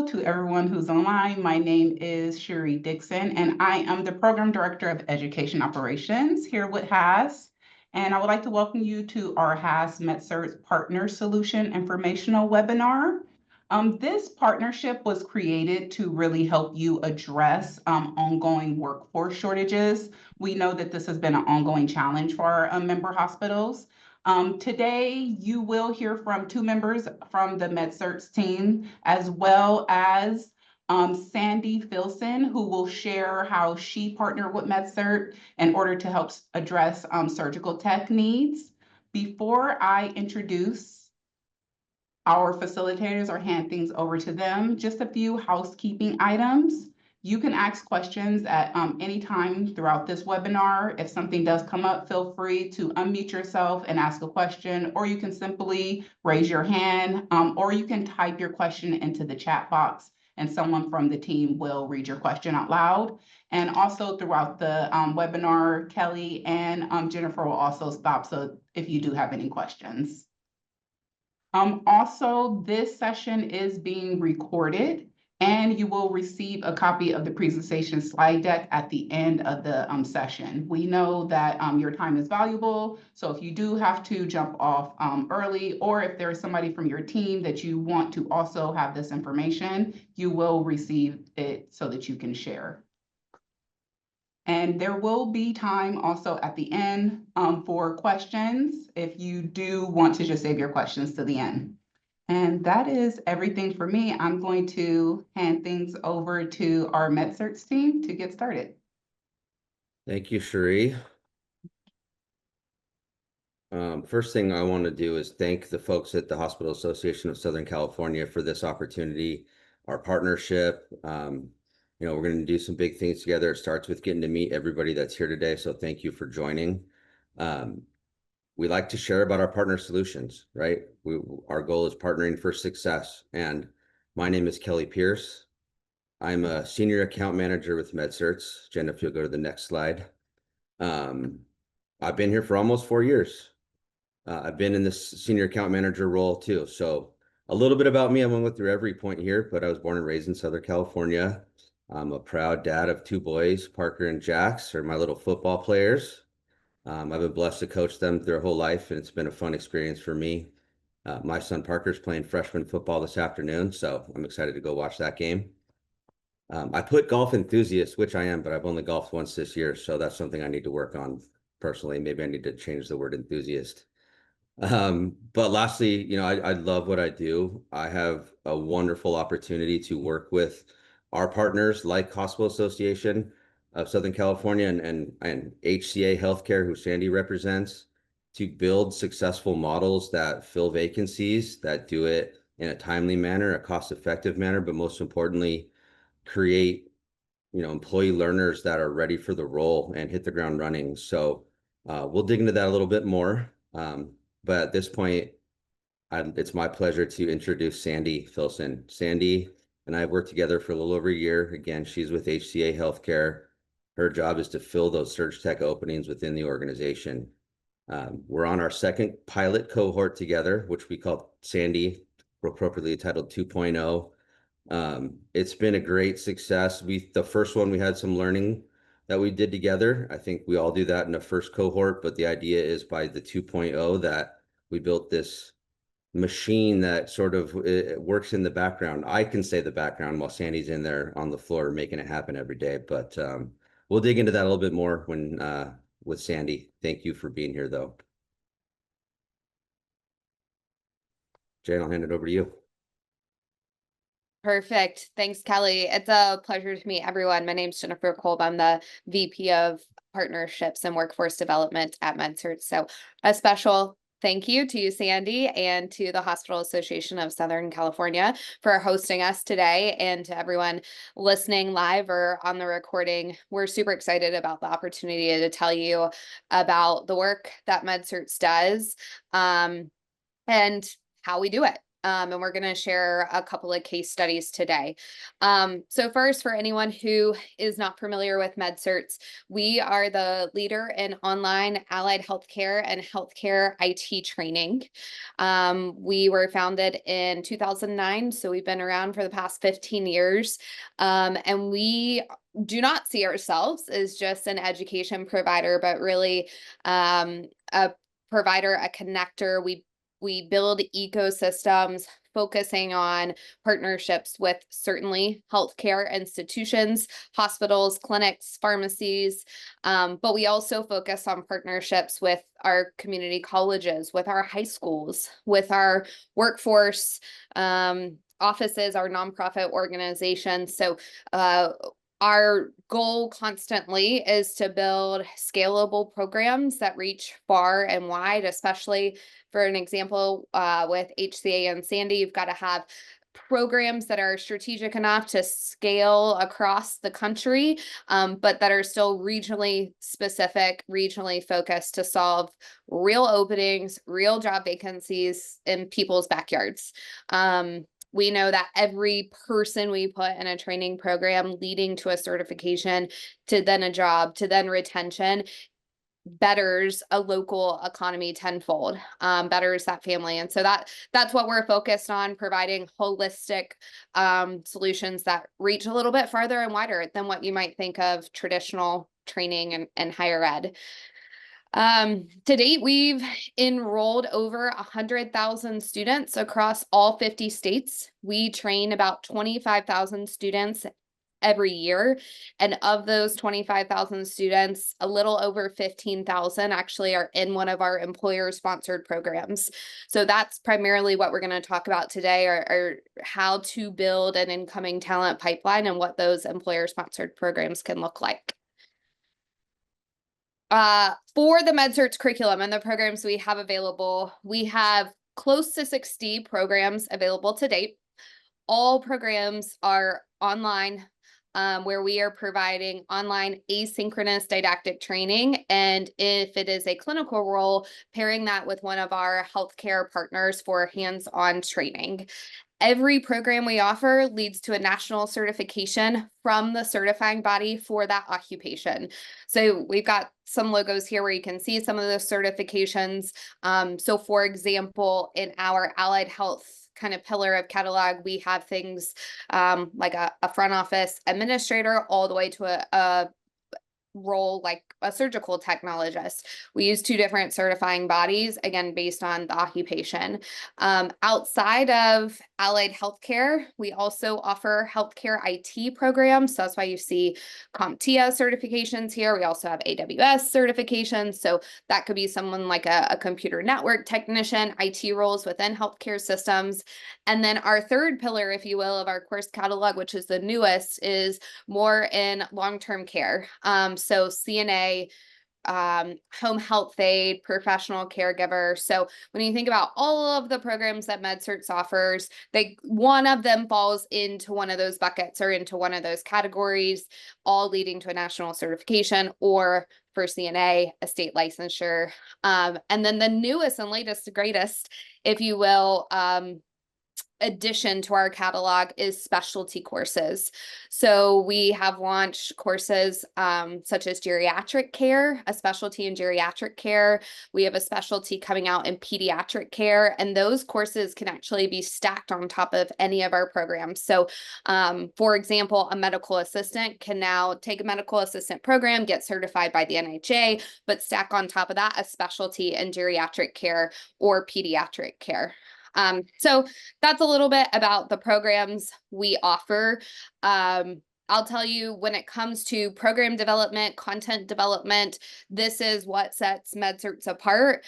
to everyone who's online. My name is Cherie Dixon, and I am the Program Director of Education Operations here with HASC. And I would like to welcome you to our HASC MedCerts Partner Solution informational webinar. This partnership was created to really help you address ongoing workforce shortages. We know that this has been an ongoing challenge for our member hospitals. Today, you will hear from two members from the MedCerts team, as well as Sandy Filson, who will share how she partnered with MedCert in order to help address surgical tech needs. Before I introduce our facilitators or hand things over to them, just a few housekeeping items. You can ask questions at any time throughout this webinar. If something does come up, feel free to unmute yourself and ask a question, or you can simply raise your hand, or you can type your question into the chat box and someone from the team will read your question out loud. And also throughout the webinar, Kelly and Jennifer will also stop, so if you do have any questions. Also, this session is being recorded, and you will receive a copy of the presentation slide deck at the end of the session. We know that your time is valuable, so if you do have to jump off early, or if there's somebody from your team that you want to also have this information, you will receive it so that you can share. And there will be time also at the end for questions if you do want to just save your questions to the end. And that is everything for me. I'm going to hand things over to our MedCerts team to get started. Thank you, Cherie. First thing I want to do is thank the folks at the Hospital Association of Southern California for this opportunity, our partnership. We're going to do some big things together. It starts with getting to meet everybody that's here today. So thank you for joining. We like to share about our partner solutions, right? Our goal is partnering for success. And my name is Kelly Pierce. I'm a senior account manager with MedCerts. Jen, if you'll go to the next slide. I've been here for almost 4 years. I've been in this senior account manager role too. So a little bit about me. I won't go through every point here, but I was born and raised in Southern California. I'm a proud dad of 2 boys. Parker and Jax are my little football players. I've been blessed to coach them their whole life, and it's been a fun experience for me. My son Parker's playing freshman football this afternoon, so I'm excited to go watch that game. I put golf enthusiast, which I am, but I've only golfed once this year, so that's something I need to work on personally. Maybe I need to change the word enthusiast. But lastly, I love what I do. I have a wonderful opportunity to work with our partners like Hospital Association of Southern California and HCA Healthcare, who Sandy represents, to build successful models that fill vacancies, that do it in a timely manner, a cost-effective manner, but most importantly, create employee learners that are ready for the role and hit the ground running. So we'll dig into that a little bit more. But at this point, it's my pleasure to introduce Sandy Filson. Sandy and I have worked together for a little over a year. Again, she's with HCA Healthcare. Her job is to fill those surge tech openings within the organization. We're on our second pilot cohort together, which we call Sandy, appropriately titled 2.0. It's been a great success. The first one, we had some learning that we did together. I think we all do that in the first cohort, but the idea is by the 2.0 that we built this machine that sort of works in the background. I can say the background while Sandy's in there on the floor making it happen every day. But we'll dig into that a little bit more with Sandy. Thank you for being here, though. Jen, I'll hand it over to you. Perfect. Thanks, Kelly. It's a pleasure to meet everyone. My name's Jennifer Kolb. I'm the VP of Partnerships and Workforce Development at MedCerts. So a special thank you to you, Sandy, and to the Hospital Association of Southern California for hosting us today, and to everyone listening live or on the recording. We're super excited about the opportunity to tell you about the work that MedCerts does and how we do it. And we're going to share a couple of case studies today. So first, for anyone who is not familiar with MedCerts, we are the leader in online allied healthcare and healthcare IT training. We were founded in 2009, so we've been around for the past 15 years. And we do not see ourselves as just an education provider, but really a provider, a connector. We build ecosystems focusing on partnerships with certainly healthcare institutions, hospitals, clinics, pharmacies, but we also focus on partnerships with our community colleges, with our high schools, with our workforce offices, our nonprofit organizations. So our goal constantly is to build scalable programs that reach far and wide, especially for an example, with HCA and Sandy, you've got to have programs that are strategic enough to scale across the country, but that are still regionally specific, regionally focused to solve real openings, real job vacancies in people's backyards. We know that every person we put in a training program leading to a certification, to then a job, to then retention, betters a local economy tenfold, betters that family. And so that's what we're focused on, providing holistic solutions that reach a little bit farther and wider than what you might think of traditional training and higher ed. To date, we've enrolled over 100,000 students across all 50 states. We train about 25,000 students every year. And of those 25,000 students, a little over 15,000 actually are in one of our employer-sponsored programs. So that's primarily what we're going to talk about today, are how to build an incoming talent pipeline and what those employer-sponsored programs can look like. For the MedCerts curriculum and the programs we have available, we have close to 60 programs available to date. All programs are online, where we are providing online asynchronous didactic training. And if it is a clinical role, pairing that with one of our healthcare partners for hands-on training. Every program we offer leads to a national certification from the certifying body for that occupation. So we've got some logos here where you can see some of those certifications. So for example, in our allied health kind of pillar of catalog, we have things like a front office administrator all the way to a role like a surgical technologist. We use two different certifying bodies, again, based on the occupation. Outside of allied healthcare, we also offer healthcare IT programs. So that's why you see CompTIA certifications here. We also have AWS certifications. So that could be someone like a computer network technician, IT roles within healthcare systems. And then our third pillar, if you will, of our course catalog, which is the newest, is more in long-term care. So CNA, home health aide, professional caregiver. So when you think about all of the programs that MedCerts offers, one of them falls into one of those buckets or into one of those categories, all leading to a national certification or for CNA, a state licensure. And then the newest and latest, greatest, if you will, addition to our catalog is specialty courses. So we have launched courses such as geriatric care, a specialty in geriatric care. We have a specialty coming out in pediatric care, and those courses can actually be stacked on top of any of our programs. So for example, a medical assistant can now take a medical assistant program, get certified by the NHA, but stack on top of that a specialty in geriatric care or pediatric care. So that's a little bit about the programs we offer. I'll tell you, when it comes to program development, content development, this is what sets MedCerts apart.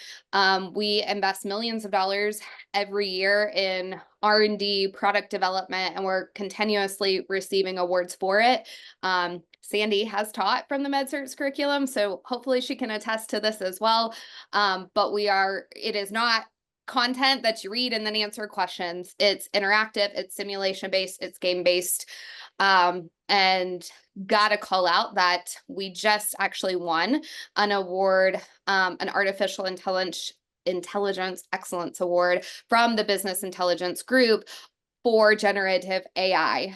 We invest millions of dollars every year in R&D, product development, and we're continuously receiving awards for it. Sandy has taught from the MedCerts curriculum, so hopefully she can attest to this as well. But it is not content that you read and then answer questions. It's interactive, it's simulation-based, it's game-based. And gotta call out that we just actually won an award, an artificial Intelligence Excellence Award from the Business Intelligence Group for generative AI.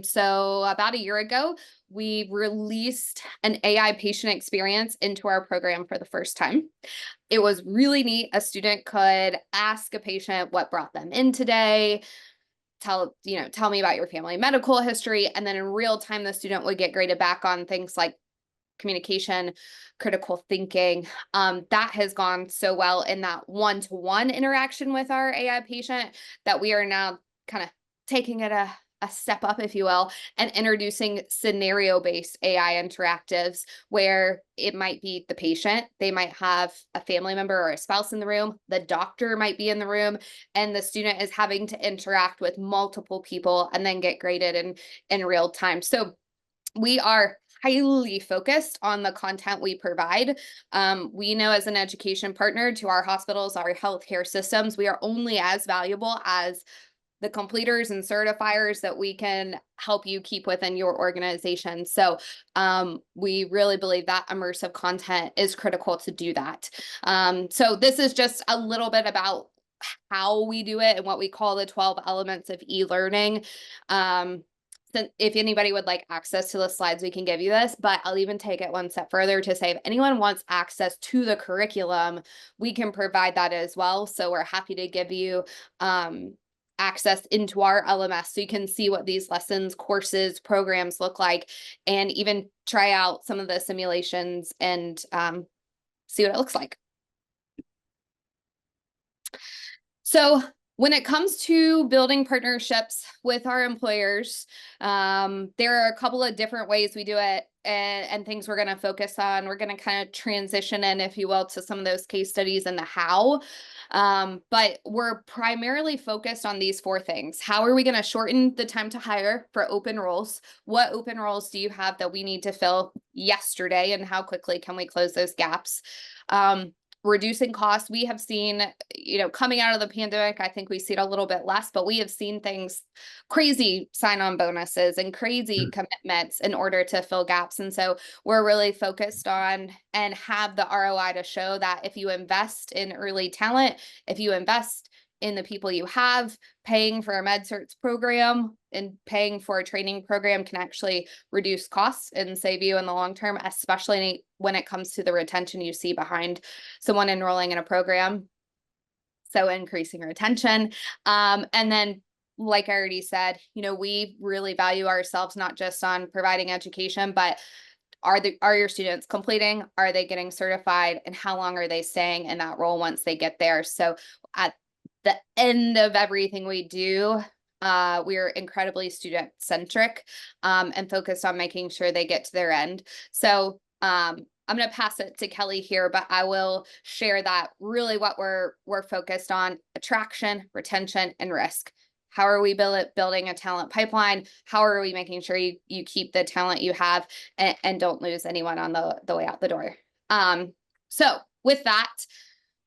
So about a year ago, we released an AI patient experience into our program for the first time. It was really neat. A student could ask a patient what brought them in today, tell me about your family medical history, and then in real time, the student would get graded back on things like communication, critical thinking. That has gone so well in that one-to-one interaction with our AI patient that we are now kind of taking it a step up, if you will, and introducing scenario-based AI interactives where it might be the patient, they might have a family member or a spouse in the room, the doctor might be in the room, and the student is having to interact with multiple people and then get graded in real time. So we are highly focused on the content we provide. We know as an education partner to our hospitals, our healthcare systems, we are only as valuable as the completers and certifiers that we can help you keep within your organization. So we really believe that immersive content is critical to do that. So this is just a little bit about how we do it and what we call the 12 elements of e-learning. If anybody would like access to the slides, we can give you this, but I'll even take it one step further to say if anyone wants access to the curriculum, we can provide that as well. So we're happy to give you access into our LMS so you can see what these lessons, courses, programs look like, and even try out some of the simulations and see what it looks like. So when it comes to building partnerships with our employers, there are a couple of different ways we do it and things we're going to focus on. We're going to kind of transition in, if you will, to some of those case studies and the how. But we're primarily focused on these 4 things. How are we going to shorten the time to hire for open roles? What open roles do you have that we need to fill yesterday, and how quickly can we close those gaps? Reducing costs. We have seen, coming out of the pandemic, I think we see it a little bit less, but we have seen things, crazy sign-on bonuses and crazy commitments in order to fill gaps. And so we're really focused on and have the ROI to show that if you invest in early talent, if you invest in the people you have, paying for a MedCerts program and paying for a training program can actually reduce costs and save you in the long term, especially when it comes to the retention you see behind someone enrolling in a program. So increasing retention. And then, like I already said, we really value ourselves not just on providing education, but are your students completing? Are they getting certified? And how long are they staying in that role once they get there? So at the end of everything we do, we're incredibly student centric and focused on making sure they get to their end. So I'm going to pass it to Kelly here, but I will share that really what we're focused on: attraction, retention, and risk. How are we building a talent pipeline? How are we making sure you keep the talent you have and don't lose anyone on the way out the door? So with that,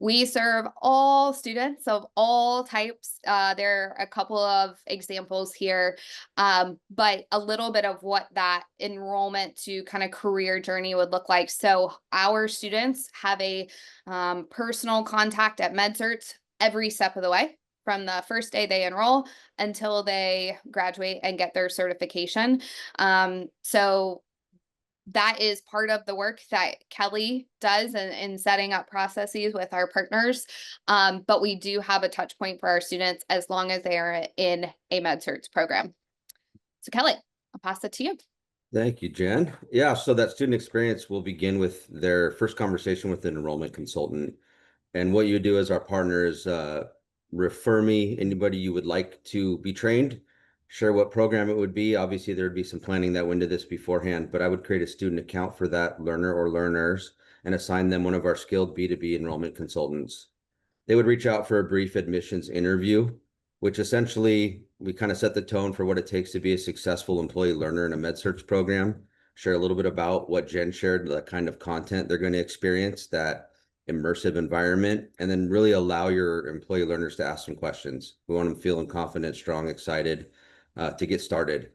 we serve all students of all types. There are a couple of examples here, but a little bit of what that enrollment to kind of career journey would look like. So our students have a personal contact at MedCerts every step of the way, from the first day they enroll until they graduate and get their certification. So that is part of the work that Kelly does in setting up processes with our partners. But we do have a touch point for our students as long as they are in a MedCerts program. So Kelly, I'll pass it to you. Thank you, Jen. Yeah, so that student experience will begin with their first conversation with an enrollment consultant. And what you do as our partner is refer me anybody you would like to be trained, share what program it would be. Obviously, there would be some planning that went into this beforehand, but I would create a student account for that learner or learners and assign them one of our skilled B2B enrollment consultants. They would reach out for a brief admissions interview, which essentially we kind of set the tone for what it takes to be a successful employee learner in a MedCerts program, share a little bit about what Jen shared, the kind of content they're going to experience, that immersive environment, and then really allow your employee learners to ask some questions. We want them feeling confident, strong, excited to get started.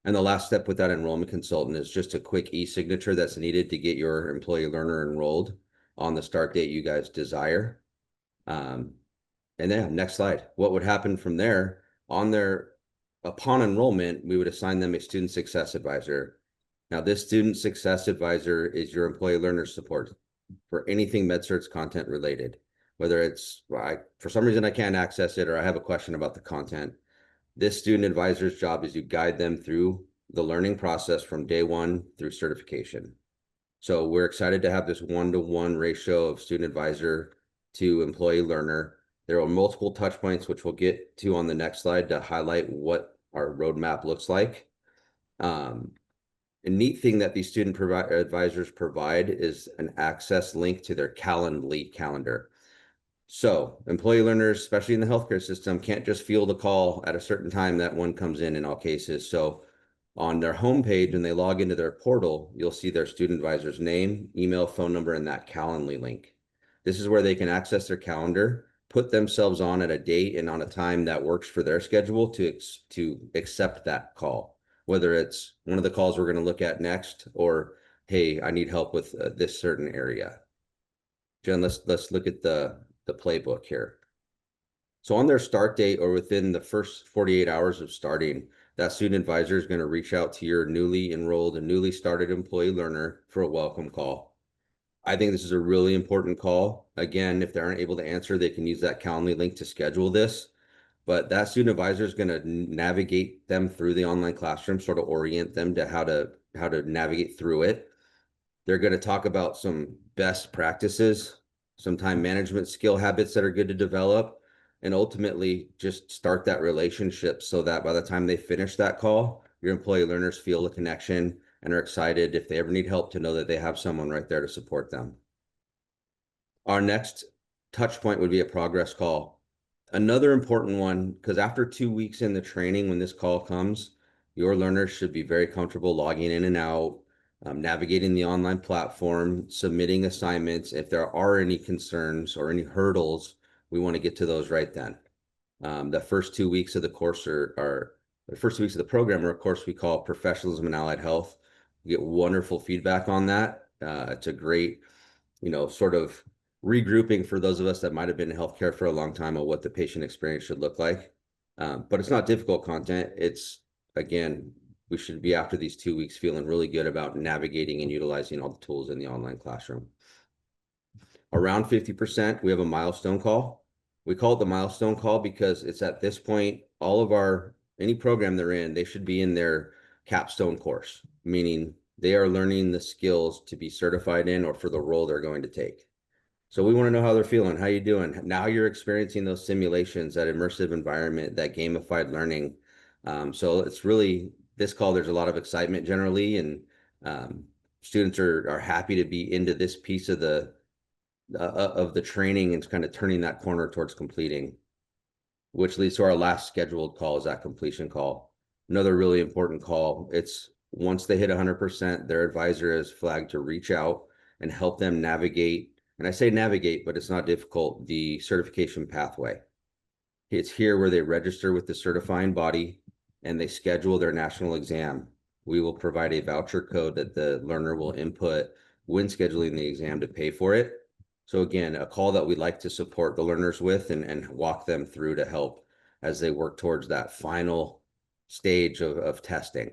And the last step with that enrollment consultant is just a quick e-signature that's needed to get your employee learner enrolled on the start date you guys desire. And then next slide, what would happen from there upon enrollment, we would assign them a student success advisor. Now, this student success advisor is your employee learner support for anything MedCerts content related, whether it's for some reason I can't access it or I have a question about the content. This student advisor's job is to guide them through the learning process from day one through certification. So we're excited to have this 1-to-1 ratio of student advisor to employee learner. There are multiple touch points, which we'll get to on the next slide to highlight what our roadmap looks like. A neat thing that these student advisors provide is an access link to their Calendly calendar. So employee learners, especially in the healthcare system, can't just field a call at a certain time that one comes in all cases. So on their homepage, when they log into their portal, you'll see their student advisor's name, email, phone number, and that Calendly link. This is where they can access their calendar, put themselves on at a date and on a time that works for their schedule to accept that call, whether it's one of the calls we're going to look at next, or, hey, I need help with this certain area. Jen, let's look at the playbook here. So on their start date or within the first 48 hours of starting, that student advisor is going to reach out to your newly enrolled and newly started employee learner for a welcome call. I think this is a really important call. Again, if they aren't able to answer, they can use that Calendly link to schedule this. But that student advisor is going to navigate them through the online classroom, sort of orient them to how to navigate through it. They're going to talk about some best practices, some time management skill habits that are good to develop, and ultimately just start that relationship so that by the time they finish that call, your employee learners feel the connection and are excited if they ever need help to know that they have someone right there to support them. Our next touch point would be a progress call. Another important one, because after 2 weeks in the training, when this call comes, your learners should be very comfortable logging in and out, navigating the online platform, submitting assignments. If there are any concerns or any hurdles, we want to get to those right then. The first 2 weeks of the course are the first 2 weeks of the program are a course we call Professionalism and Allied Health. We get wonderful feedback on that. It's a great, sort of regrouping for those of us that might have been in healthcare for a long time of what the patient experience should look like. But it's not difficult content. It's, again, we should be after these 2 weeks feeling really good about navigating and utilizing all the tools in the online classroom. Around 50%, we have a milestone call. We call it the milestone call because it's at this point, all of any program they're in, they should be in their capstone course, meaning they are learning the skills to be certified in or for the role they're going to take. So we want to know how they're feeling. How you doing? Now you're experiencing those simulations, that immersive environment, that gamified learning. So it's really this call, there's a lot of excitement generally, and students are happy to be into this piece of the training and kind of turning that corner towards completing, which leads to our last scheduled call, is that completion call. Another really important call. It's once they hit 100%, their advisor is flagged to reach out and help them navigate. And I say navigate, but it's not difficult, the certification pathway. It's here where they register with the certifying body and they schedule their national exam. We will provide a voucher code that the learner will input when scheduling the exam to pay for it. So again, a call that we'd like to support the learners with and walk them through to help as they work towards that final stage of testing.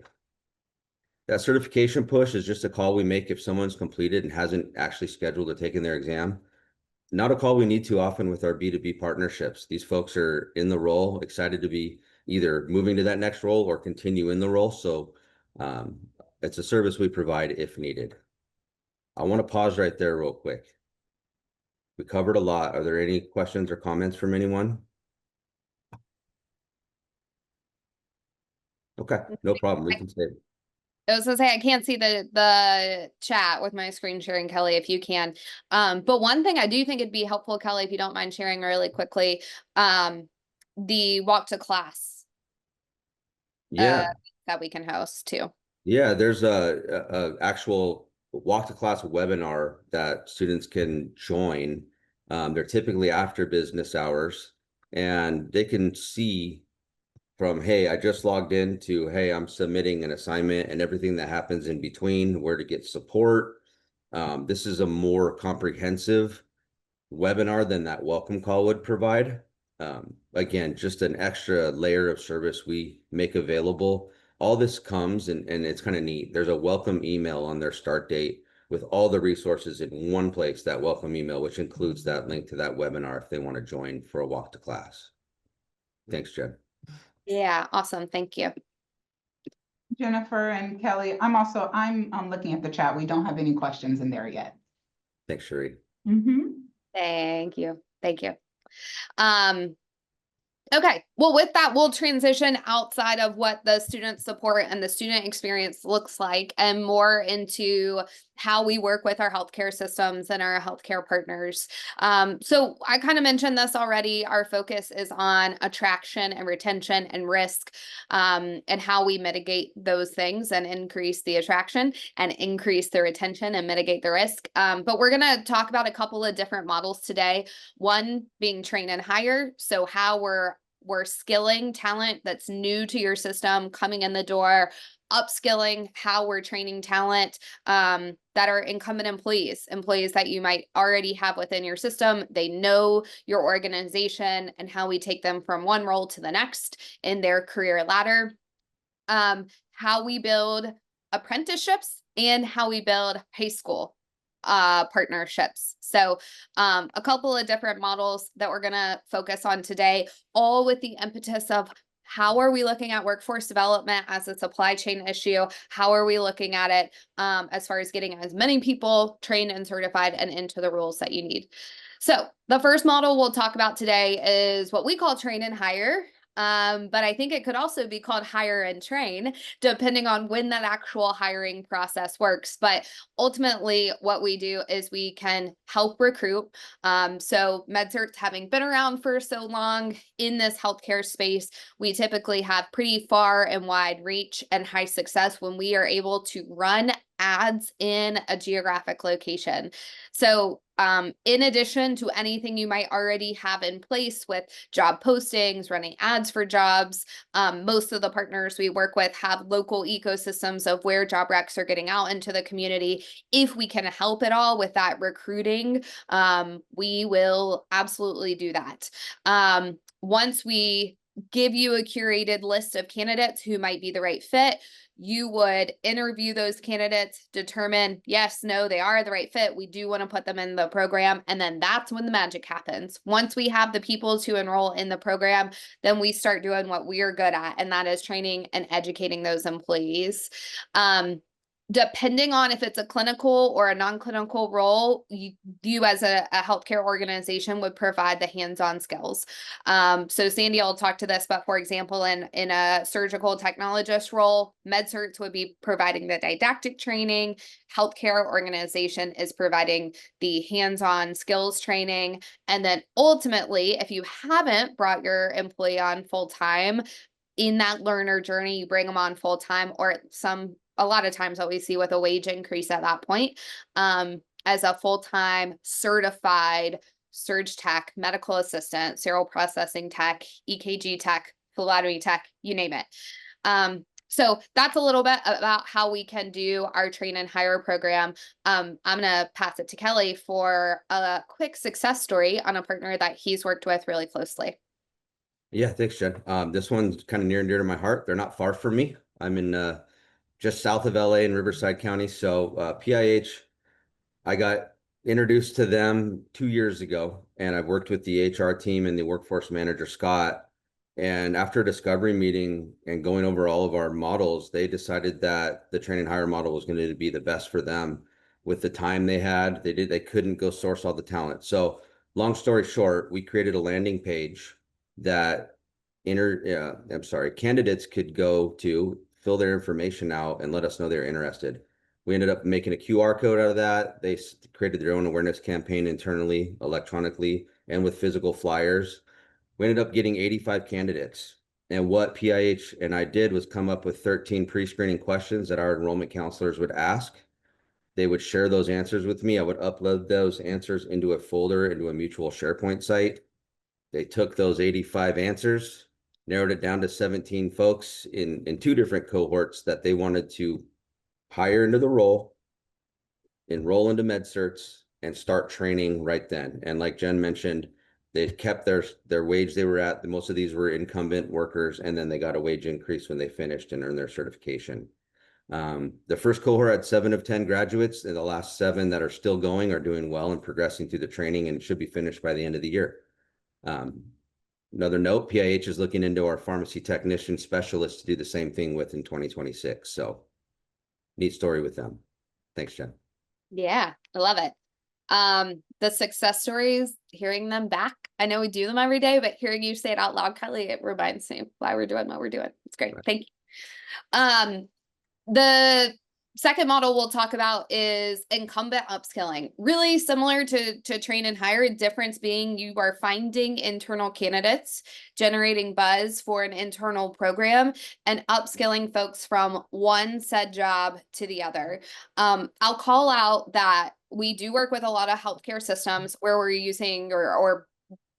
That certification push is just a call we make if someone's completed and hasn't actually scheduled or taken their exam. Not a call we need too often with our B2B partnerships. These folks are in the role, excited to be either moving to that next role or continue in the role. So it's a service we provide if needed. I want to pause right there real quick. We covered a lot. Are there any questions or comments from anyone? Okay, no problem. We can stay. I was gonna say, I can't see the chat with my screen sharing, Kelly, if you can. But one thing I do think it'd be helpful, Kelly, if you don't mind sharing really quickly, the walk to class Yeah. that we can host too. Yeah, there's a actual walk to class webinar that students can join. They're typically after business hours, and they can see from, hey, I just logged in, to, hey, I'm submitting an assignment, and everything that happens in between, where to get support. This is a more comprehensive webinar than that welcome call would provide. Again, just an extra layer of service we make available. All this comes and it's kind of neat. There's a welcome email on their start date with all the resources in one place, that welcome email, which includes that link to that webinar if they want to join for a walk to class. Thanks, Jen. Yeah, awesome. Thank you. Jennifer and Kelly, I'm looking at the chat. We don't have any questions in there yet. Thanks, Sherry. Thank you. Thank you. Okay, well, with that, we'll transition outside of what the student support and the student experience looks like and more into how we work with our healthcare systems and our healthcare partners. So I kind of mentioned this already. Our focus is on attraction and retention and risk, and how we mitigate those things and increase the attraction and increase the retention and mitigate the risk. But we're going to talk about a couple of different models today. One being train and hire. So how we're skilling talent that's new to your system coming in the door, upskilling how we're training talent that are incumbent employees that you might already have within your system. They know your organization and how we take them from one role to the next in their career ladder. How we build apprenticeships and how we build high school partnerships. So a couple of different models that we're going to focus on today, all with the impetus of how are we looking at workforce development as a supply chain issue? How are we looking at it as far as getting as many people trained and certified and into the roles that you need? So the first model we'll talk about today is what we call train and hire. But I think it could also be called hire and train, depending on when that actual hiring process works. But ultimately, what we do is we can help recruit. So MedCerts having been around for so long in this healthcare space, we typically have pretty far and wide reach and high success when we are able to run ads in a geographic location. So in addition to anything you might already have in place with job postings, running ads for jobs, most of the partners we work with have local ecosystems of where job recs are getting out into the community. If we can help at all with that recruiting, we will absolutely do that. Once we give you a curated list of candidates who might be the right fit, you would interview those candidates, determine yes, no, they are the right fit. We do want to put them in the program. And then that's when the magic happens. Once we have the people to enroll in the program, then we start doing what we are good at, and that is training and educating those employees. Depending on if it's a clinical or a non-clinical role, you as a healthcare organization would provide the hands-on skills. So Sandy will talk to this, but for example, in a surgical technologist role, MedCerts would be providing the didactic training. Healthcare organization is providing the hands-on skills training. And then ultimately, if you haven't brought your employee on full-time, in that learner journey, you bring them on full-time, or a lot of times what we see with a wage increase at that point, as a full-time certified surge tech, medical assistant, sterile processing tech, EKG tech, phlebotomy tech, you name it. So that's a little bit about how we can do our train and hire program. I'm going to pass it to Kelly for a quick success story on a partner that he's worked with really closely. Yeah, thanks, Jen. This one's kind of near and dear to my heart. They're not far from me. I'm in just south of LA in Riverside County. So PIH, I got introduced to them 2 years ago, and I've worked with the HR team and the workforce manager, Scott. And after a discovery meeting and going over all of our models, they decided that the train and hire model was going to be the best for them with the time they had. They couldn't go source all the talent. So long story short, we created a landing page that candidates could go to, fill their information out, and let us know they're interested. We ended up making a QR code out of that. They created their own awareness campaign internally, electronically, and with physical flyers. We ended up getting 85 candidates. And what PIH and I did was come up with 13 pre-screening questions that our enrollment counselors would ask. They would share those answers with me. I would upload those answers into a folder, into a mutual SharePoint site. They took those 85 answers, narrowed it down to 17 folks in 2 different cohorts that they wanted to hire into the role, enroll into MedCerts, and start training right then. And like Jen mentioned, they kept their wage they were at. Most of these were incumbent workers, and then they got a wage increase when they finished and earned their certification. The first cohort had 7 of 10 graduates, and the last 7 that are still going are doing well and progressing through the training and should be finished by the end of the year. Another note, PIH is looking into our pharmacy technician specialists to do the same thing with in 2026. So neat story with them. Thanks, Jen. Yeah, I love it. The success stories, hearing them back. I know we do them every day, but hearing you say it out loud, Kelly, it reminds me why we're doing what we're doing. It's great. Right. Thank you. The second model we'll talk about is incumbent upskilling. Really similar to train and hire, difference being you are finding internal candidates, generating buzz for an internal program, and upskilling folks from one said job to the other. I'll call out that we do work with a lot of healthcare systems where we're using or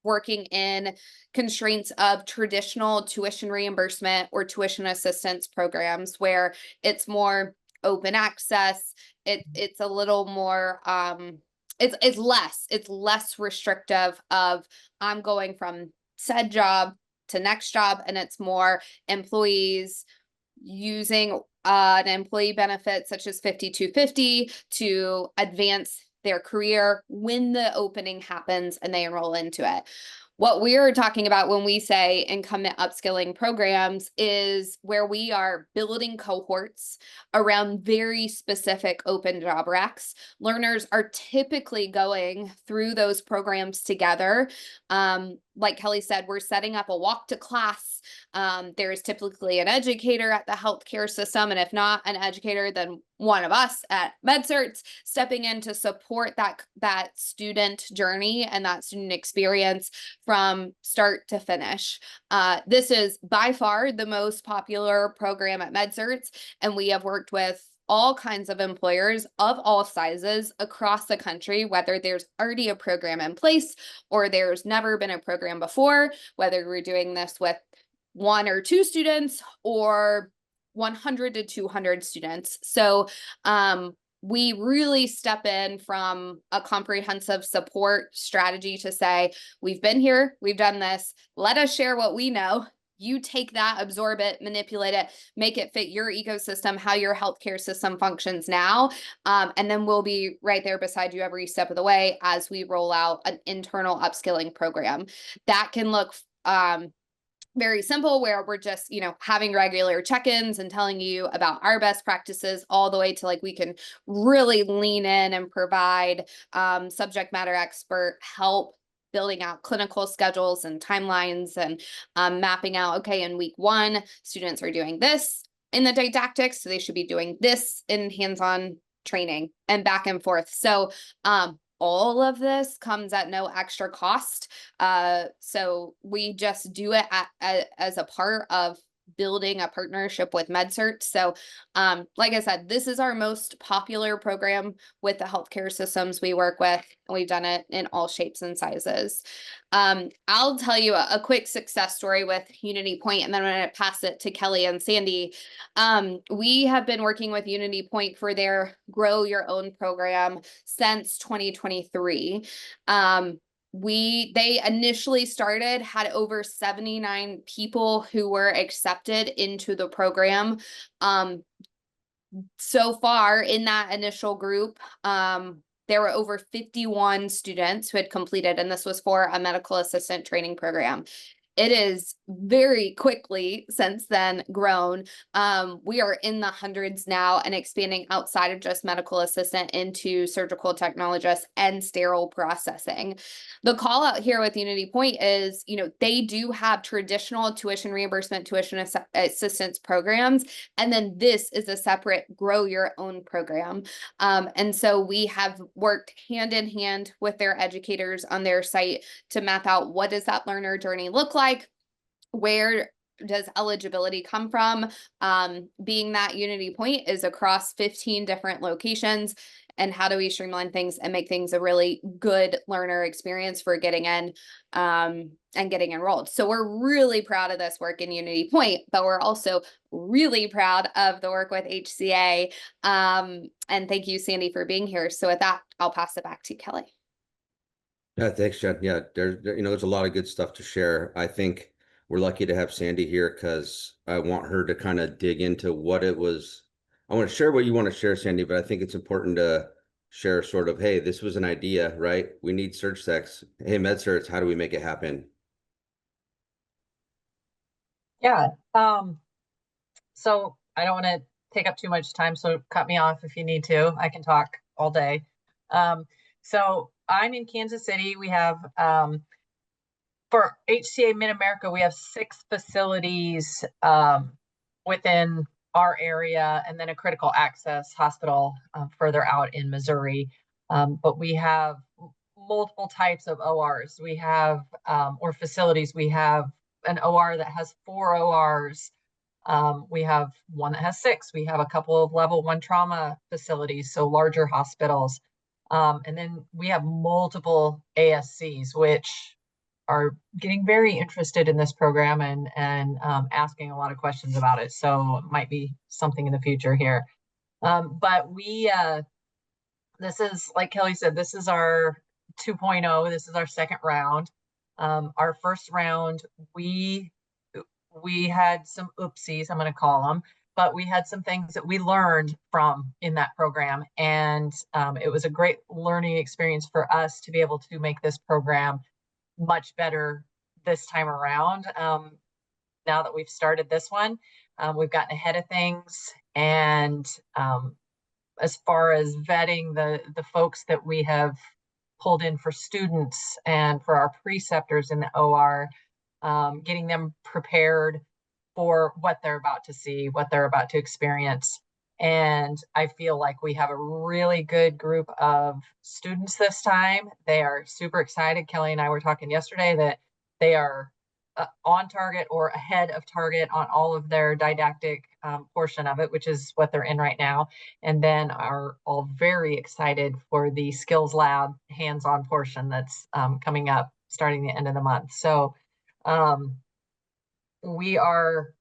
working in constraints of traditional tuition reimbursement or tuition assistance programs where it's more open access. It's a little more it's less restrictive of I'm going from said job to next job, and it's more employees using an employee benefit such as 5250 to advance their career when the opening happens and they enroll into it. What we're talking about when we say incumbent upskilling programs is where we are building cohorts around very specific open job racks. Learners are typically going through those programs together. Like Kelly said, we're setting up a walk to class. There's typically an educator at the healthcare system, and if not an educator, then one of us at MedCerts stepping in to support that student journey and that student experience from start to finish. This is by far the most popular program at MedCerts, and we have worked with all kinds of employers of all sizes across the country, whether there's already a program in place or there's never been a program before, whether we're doing this with 1 or 2 students or 100 to 200 students. So we really step in from a comprehensive support strategy to say, we've been here, we've done this, let us share what we know. You take that, absorb it, manipulate it, make it fit your ecosystem, how your healthcare system functions now. And then we'll be right there beside you every step of the way as we roll out an internal upskilling program. That can look very simple, where we're just, having regular check-ins and telling you about our best practices, all the way to like we can really lean in and provide subject matter expert help building out clinical schedules and timelines and mapping out, okay, in week 1, students are doing this in the didactics, so they should be doing this in hands-on training and back and forth. So all of this comes at no extra cost. So we just do it as a part of building a partnership with MedCerts. So like I said, this is our most popular program with the healthcare systems we work with, and we've done it in all shapes and sizes. I'll tell you a quick success story with Unity Point, and then I'm going to pass it to Kelly and Sandy. We have been working with Unity Point for their Grow Your Own program since 2023. They initially had over 79 people who were accepted into the program. So far in that initial group, there were over 51 students who had completed, and this was for a medical assistant training program. It is very quickly since then grown. We are in the hundreds now and expanding outside of just medical assistant into surgical technologists and sterile processing. The call out here with Unity Point is, they do have traditional tuition reimbursement, tuition assistance programs, and then this is a separate Grow Your Own program. And so we have worked hand in hand with their educators on their site to map out what does that learner journey look like. Where does eligibility come from? Being that Unity Point is across 15 different locations, and how do we streamline things and make things a really good learner experience for getting in and getting enrolled? So we're really proud of this work in Unity Point, but we're also really proud of the work with HCA. And thank you, Sandy, for being here. So with that, I'll pass it back to Kelly. Yeah, thanks, Jen. Yeah, there's a lot of good stuff to share. I think we're lucky to have Sandy here because I want her to kind of dig into what it was. I want to share what you want to share, Sandy, but I think it's important to share sort of, hey, this was an idea, right? We need search techs. Hey, MedCerts, how do we make it happen? Yeah. So I don't want to take up too much time, so cut me off if you need to. I can talk all day. So I'm in Kansas City. We have, for HCA Mid-America, we have 6 facilities within our area, and then a critical access hospital further out in Missouri. But we have multiple types of ORs. We have, or facilities, we have an OR that has 4 ORs. We have one that has 6. We have a couple of level 1 trauma facilities, so larger hospitals. And then we have multiple ASCs, which are getting very interested in this program and asking a lot of questions about it. So it might be something in the future here. But we, this is, like Kelly said, this is our 2.0. This is our second round. Our first round, we had some oopsies, I'm going to call them, but we had some things that we learned from in that program. And it was a great learning experience for us to be able to make this program much better this time around. Now that we've started this one, we've gotten ahead of things. And as far as vetting the folks that we have pulled in for students and for our preceptors in the OR, getting them prepared for what they're about to see, what they're about to experience. And I feel like we have a really good group of students this time. They are super excited. Kelly and I were talking yesterday that they are on target or ahead of target on all of their didactic portion of it, which is what they're in right now. And then are all very excited for the skills lab hands-on portion that's coming up starting the end of the month. So we're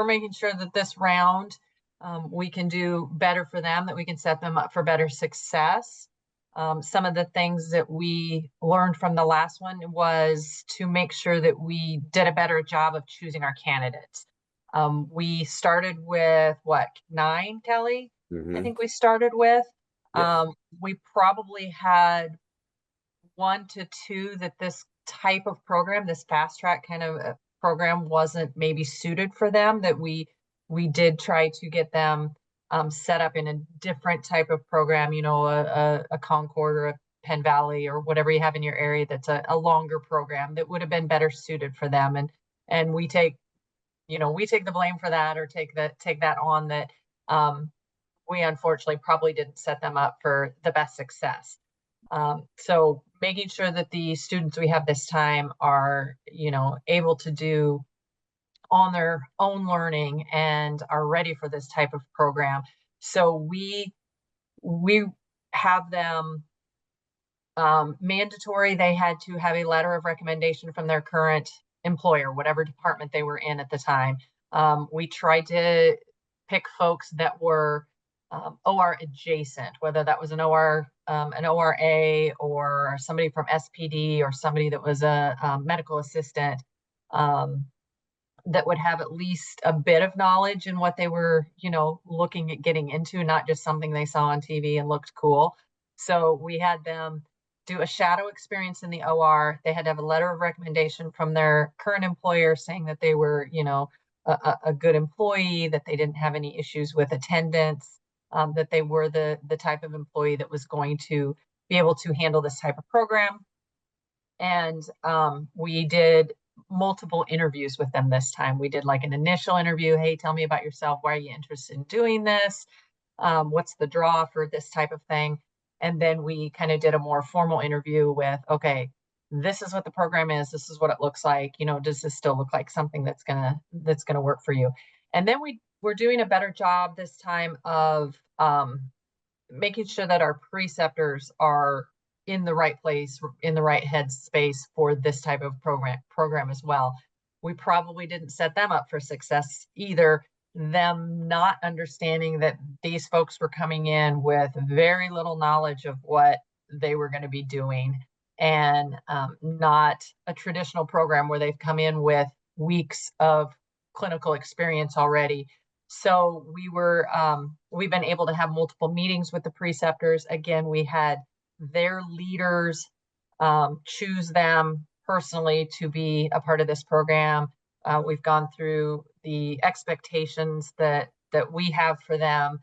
making sure that this round we can do better for them, that we can set them up for better success. Some of the things that we learned from the last one was to make sure that we did a better job of choosing our candidates. We started with what, 9, Kelly? I think we started with. Yes. We probably had 1 to 2 that this type of program, this fast track kind of program, wasn't maybe suited for them, that we did try to get them set up in a different type of program, you know, a Concord or a Penn Valley or whatever you have in your area that's a longer program that would have been better suited for them. And we take, you know, we take the blame for that, or take that on, that we unfortunately probably didn't set them up for the best success. So making sure that the students we have this time are, you know, able to do on their own learning and are ready for this type of program. So we have them mandatory. They had to have a letter of recommendation from their current employer, whatever department they were in at the time. We tried to pick folks that were OR adjacent, whether that was an OR, an ORA, or somebody from SPD, or somebody that was a medical assistant, that would have at least a bit of knowledge in what they were, you know, looking at getting into, not just something they saw on TV and looked cool. So we had them do a shadow experience in the OR. They had to have a letter of recommendation from their current employer saying that they were, you know, a good employee, that they didn't have any issues with attendance, that they were the type of employee that was going to be able to handle this type of program. And we did multiple interviews with them this time. We did like an initial interview. Hey, tell me about yourself. Why are you interested in doing this? What's the draw for this type of thing? And then we kind of did a more formal interview with, okay, this is what the program is, this is what it looks like, you know, does this still look like something that's gonna work for you? And then we're doing a better job this time of making sure that our preceptors are in the right place, in the right headspace for this type of program as well. We probably didn't set them up for success either, them not understanding that these folks were coming in with very little knowledge of what they were going to be doing, and not a traditional program where they've come in with weeks of clinical experience already. So we've been able to have multiple meetings with the preceptors. Again, we had their leaders choose them personally to be a part of this program. We've gone through the expectations that we have for them,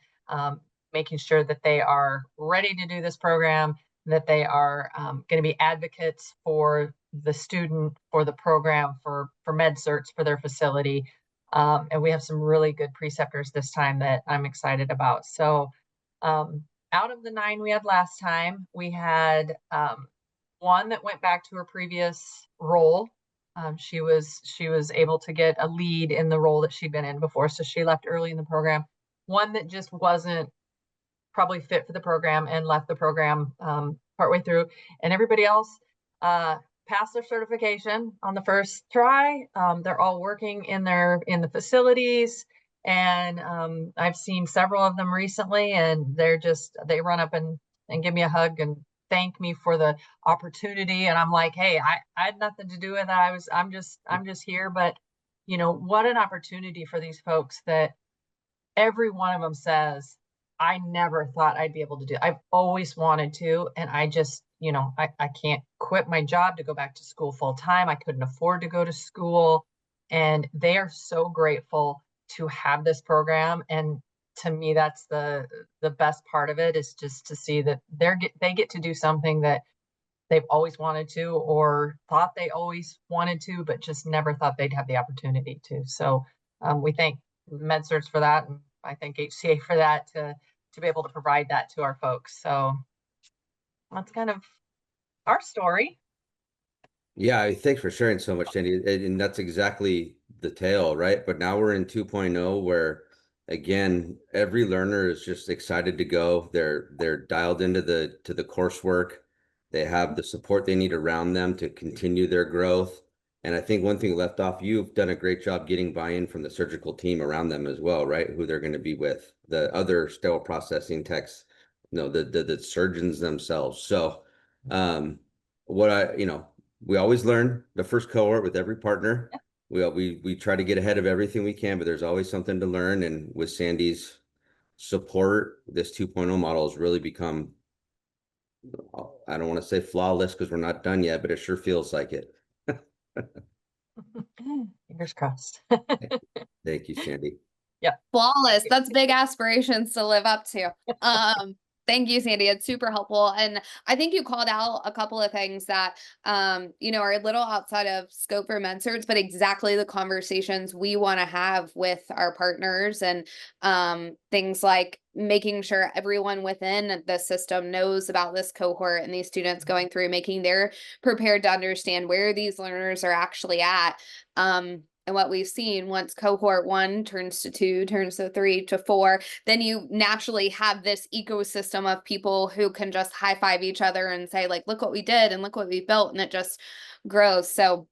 making sure that they are ready to do this program, that they are going to be advocates for the student, for the program, for MedCerts, for their facility. And we have some really good preceptors this time that I'm excited about. So out of the 9 we had last time, we had one that went back to her previous role. She was able to get a lead in the role that she'd been in before, so she left early in the program. One that just wasn't probably fit for the program and left the program partway through, and everybody else passed their certification on the first try. They're all working in the facilities, and I've seen several of them recently, and they run up and give me a hug and thank me for the opportunity. And I'm like, hey, I had nothing to do with that. I'm just here. But you know, what an opportunity for these folks that every one of them says, I never thought I'd be able to do. I've always wanted to, and I just, you know, I can't quit my job to go back to school full time. I couldn't afford to go to school, and they are so grateful to have this program. And to me, that's the best part of it, is just to see that they get to do something that they've always wanted to, or thought they always wanted to, but just never thought they'd have the opportunity to. So we thank MedCerts for that, and I thank HCA for that, to be able to provide that to our folks. So that's kind of our story. Yeah, thanks for sharing so much, Sandy. And that's exactly the tale, right? But now we're in 2.0, where again, every learner is just excited to go. They're dialed into the coursework. They have the support they need around them to continue their growth. And I think one thing left off, you've done a great job getting buy-in from the surgical team around them as well, right? Who they're going to be with, the other sterile processing techs, you know, the surgeons themselves. So we always learn the first cohort with every partner. We try to get ahead of everything we can, but there's always something to learn. And with Sandy's support, this 2.0 model has really become, I don't want to say flawless because we're not done yet, but it sure feels like it. Fingers crossed. Thank you, Sandy. Yeah. Flawless. That's big aspirations to live up to. Thank you, Sandy. It's super helpful. And I think you called out a couple of things that, you know, are a little outside of scope for MedCerts, but exactly the conversations we want to have with our partners, and things like making sure everyone within the system knows about this cohort and these students going through, making they're prepared to understand where these learners are actually at. And what we've seen, once cohort 1 turns to 2, turns to 3, to 4, then you naturally have this ecosystem of people who can just high five each other and say, like, look what we did and look what we built, and it just grows. So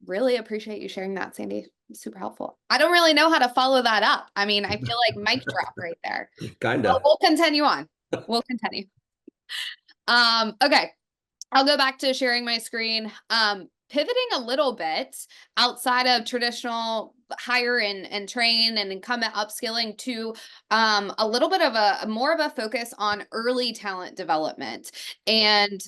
really appreciate you sharing that, Sandy. Super helpful. I don't really know how to follow that up. I mean, I feel like mic drop right there. Kind But of. we'll continue on. We'll continue. Okay. I'll go back to sharing my screen. Pivoting a little bit outside of traditional hire and train and incumbent upskilling to a little bit of a more of a focus on early talent development. And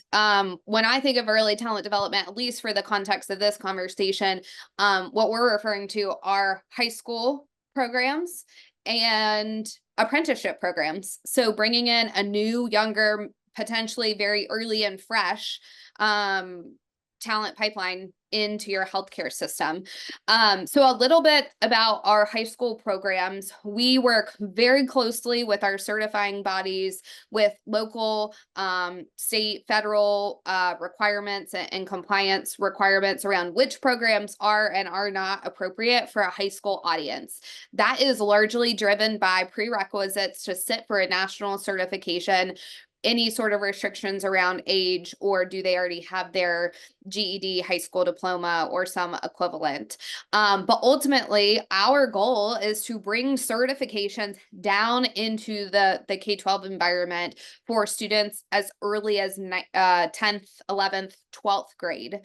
when I think of early talent development, at least for the context of this conversation, what we're referring to are high school programs and apprenticeship programs. So bringing in a new, younger, potentially very early and fresh talent pipeline into your healthcare system. So a little bit about our high school programs. We work very closely with our certifying bodies, with local, state, federal requirements and compliance requirements around which programs are and are not appropriate for a high school audience. That is largely driven by prerequisites to sit for a national certification, any sort of restrictions around age, or do they already have their GED, high school diploma, or some equivalent. But ultimately, our goal is to bring certifications down into the K-12 environment for students as early as 10th, 11th, 12th grade.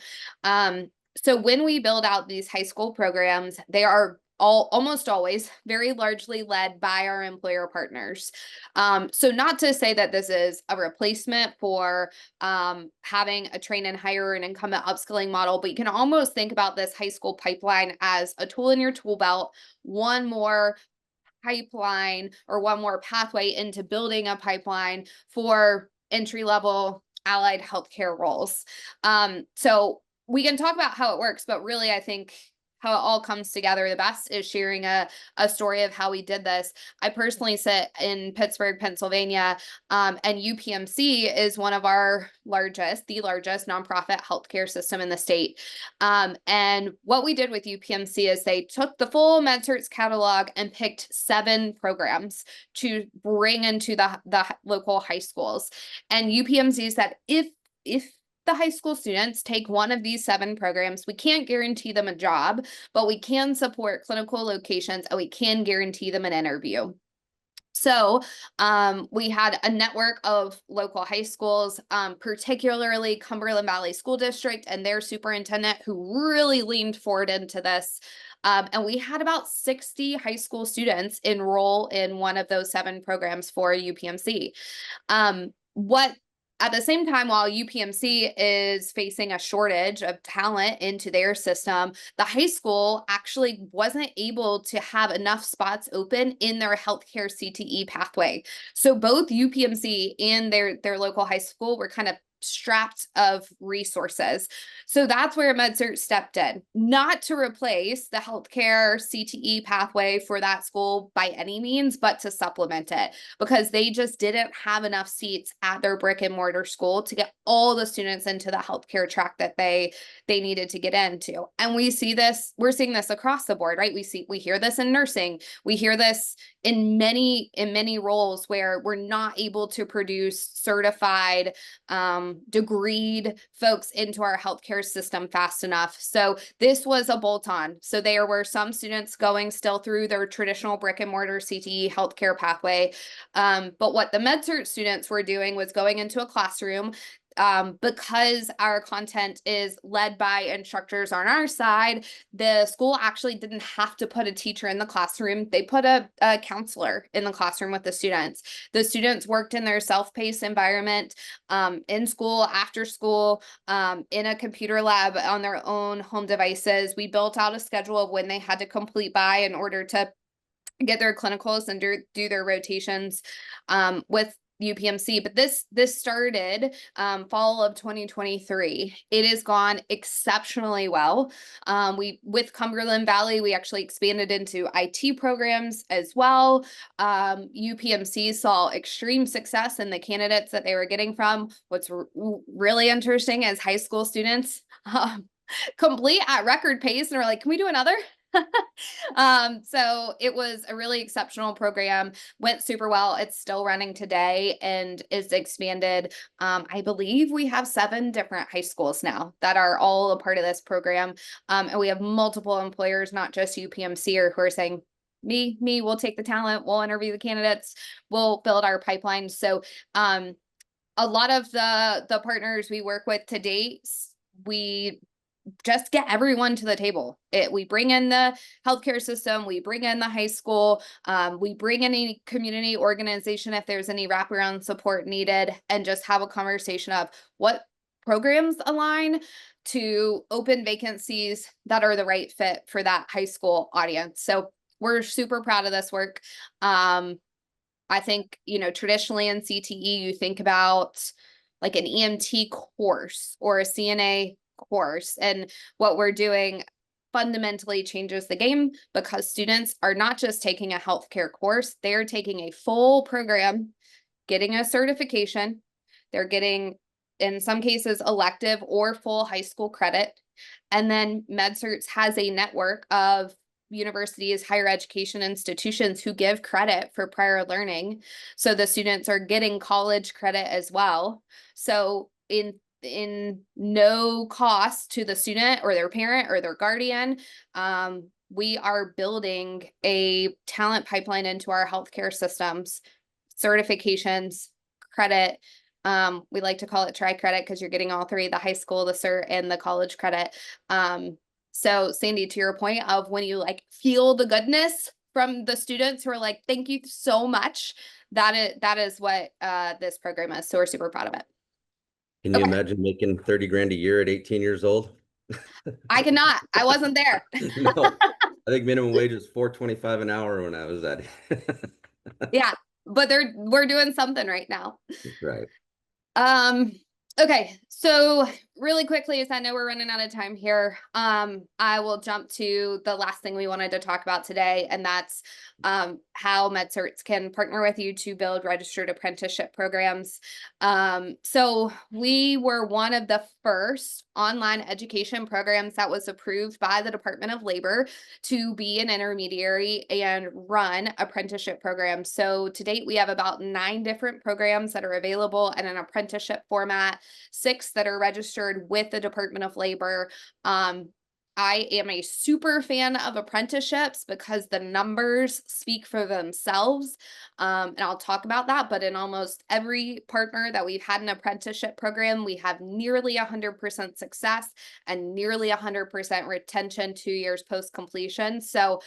So when we build out these high school programs, they are almost always very largely led by our employer partners. So not to say that this is a replacement for having a train and hire and incumbent upskilling model, but you can almost think about this high school pipeline as a tool in your tool belt, one more pipeline or one more pathway into building a pipeline for entry-level allied healthcare roles. So we can talk about how it works, but really I think how it all comes together the best is sharing a story of how we did this. I personally sit in Pittsburgh, Pennsylvania, and UPMC is one of our the largest nonprofit healthcare system in the state. And what we did with UPMC is they took the full MedCerts catalog and picked 7 programs to bring into the local high schools. And UPMC said, if the high school students take one of these 7 programs, we can't guarantee them a job, but we can support clinical locations and we can guarantee them an interview. So we had a network of local high schools, particularly Cumberland Valley School District and their superintendent, who really leaned forward into this. And we had about 60 high school students enroll in one of those 7 programs for UPMC. At the same time, while UPMC is facing a shortage of talent into their system, the high school actually wasn't able to have enough spots open in their healthcare CTE pathway. So both UPMC and their local high school were kind of strapped of resources. So that's where MedCert stepped in, not to replace the healthcare CTE pathway for that school by any means, but to supplement it, because they just didn't have enough seats at their brick and mortar school to get all the students into the healthcare track that they needed to get into. And we're seeing this across the board, right? We hear this in nursing. We hear this in many roles where we're not able to produce certified, degreed folks into our healthcare system fast enough. So this was a bolt-on. So there were some students going still through their traditional brick and mortar CTE healthcare pathway. But what the MedCert students were doing was going into a classroom. Because our content is led by instructors on our side, the school actually didn't have to put a teacher in the classroom. They put a counselor in the classroom with the students. The students worked in their self-paced environment, in school, after school, in a computer lab on their own home devices. We built out a schedule of when they had to complete by in order to get their clinicals and do their rotations with UPMC. But this started fall of 2023. It has gone exceptionally well. With Cumberland Valley, we actually expanded into IT programs as well. UPMC saw extreme success in the candidates that they were getting from. What's really interesting is high school students complete at record pace and are like, can we do another? So it was a really exceptional program, went super well. It's still running today and is expanded. I believe we have 7 different high schools now that are all a part of this program. And we have multiple employers, not just UPMC, or who are saying, me, we'll take the talent, we'll interview the candidates, we'll build our pipeline. So a lot of the partners we work with to date, we just get everyone to the table. We bring in the healthcare system, we bring in the high school, we bring in any community organization if there's any wraparound support needed, and just have a conversation of what programs align to open vacancies that are the right fit for that high school audience. So we're super proud of this work. I think, traditionally in CTE, you think about like an EMT course or a CNA course. And what we're doing fundamentally changes the game, because students are not just taking a healthcare course, they're taking a full program, getting a certification. They're getting, in some cases, elective or full high school credit. And then MedCerts has a network of universities, higher education institutions who give credit for prior learning. So the students are getting college credit as well. So in no cost to the student or their parent or their guardian, we are building a talent pipeline into our healthcare systems, certifications, credit. We like to call it tri-credit because you're getting all three: the high school, the cert, and the college credit. So Sandy, to your point of when you like feel the goodness from the students who are like, thank you so much, that is what this program is. So we're super proud of it. Can you Okay. imagine making 30 grand a year at 18 years old? I cannot. I wasn't there. No, I think minimum wage was $4.25 an hour when I was at it. Yeah, but we're doing something right now. Right. Okay, so really quickly, as I know we're running out of time here, I will jump to the last thing we wanted to talk about today, and that's how MedCerts can partner with you to build registered apprenticeship programs. So we were one of the first online education programs that was approved by the Department of Labor to be an intermediary and run apprenticeship programs. So to date, we have about 9 different programs that are available in an apprenticeship format, 6 that are registered with the Department of Labor. I am a super fan of apprenticeships because the numbers speak for themselves. And I'll talk about that, but in almost every partner that we've had an apprenticeship program, we have nearly 100% success and nearly 100% retention 2 years post completion. So,